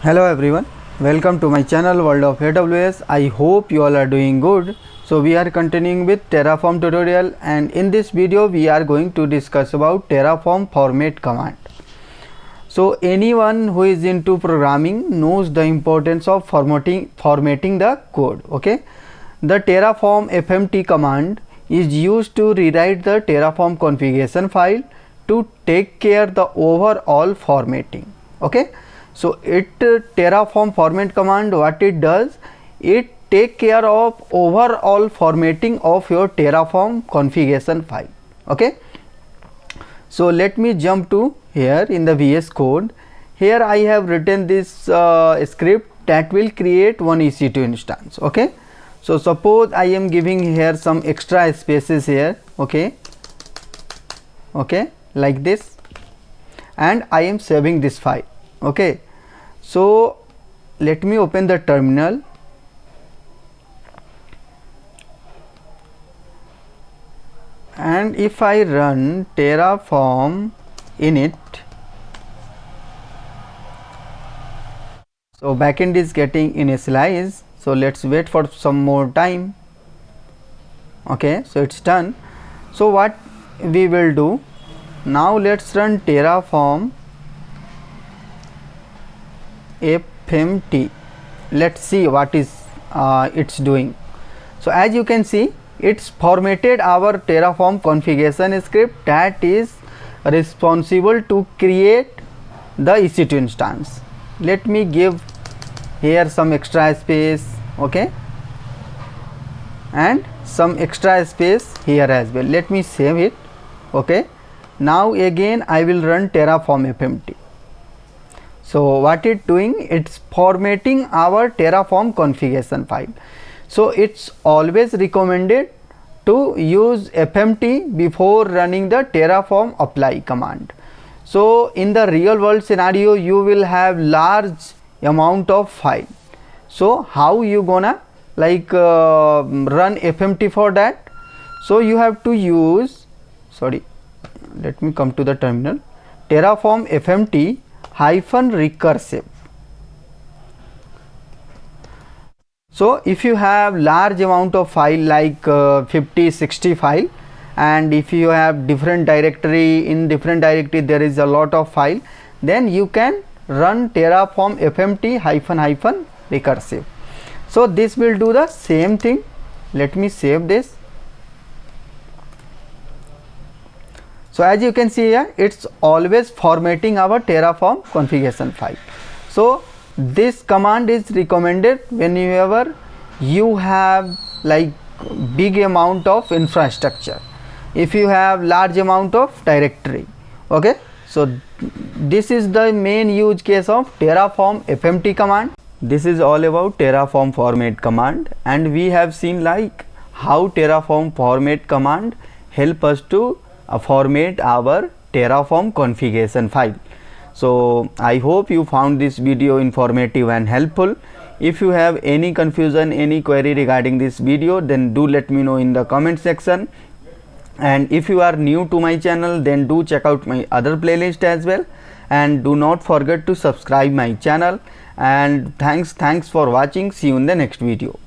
Hello everyone, welcome to my channel World of AWS. I hope you all are doing good. So we are continuing with Terraform tutorial, and in this video we are going to discuss about Terraform format command. So anyone who is into programming knows the importance of formatting the code. Okay, the Terraform fmt command is used to rewrite the Terraform configuration file to take care the overall formatting. Okay, so Terraform format command, what it does, it take care of overall formatting of your Terraform configuration file. Okay, so let me jump to here in the VS Code. Here I have written this script that will create one EC2 instance. Okay, so suppose I am giving here some extra spaces here. Okay, like this, and I am saving this file. Okay, so let me open the terminal. And if I run Terraform init, so backend is getting initialized. So let's wait for some more time. Okay, so it's done. So what we will do now, let's run Terraform fmt. Let's see what is it's doing. So as you can see, it's formatted our Terraform configuration script that is responsible to create the EC2 instance. Let me give here some extra space. Okay, and some extra space here as well. Let me save it. Okay, now again I will run Terraform fmt. So what it's doing, it's formatting our Terraform configuration file. So it's always recommended to use fmt before running the Terraform apply command. So in the real world scenario, you will have large amount of file. So how you gonna run fmt for that? So you have to use, let me come to the terminal, Terraform fmt -recursive. So if you have large amount of file like 50-60 file, and if you have different directory, in different directory there is a lot of file, then you can run Terraform fmt -recursive. So this will do the same thing. Let me save this. So as you can see here, it's always formatting our Terraform configuration file. So this command is recommended whenever you have like big amount of infrastructure, if you have large amount of directory. Okay, so this is the main use case of Terraform fmt command. This is all about Terraform format command, and we have seen like how Terraform format command help us to format our Terraform configuration file. So I hope you found this video informative and helpful. If you have any confusion, any query regarding this video, then do let me know in the comment section. And if you are new to my channel, then do check out my other playlist as well, and do not forget to subscribe my channel. And thanks for watching. See you in the next video.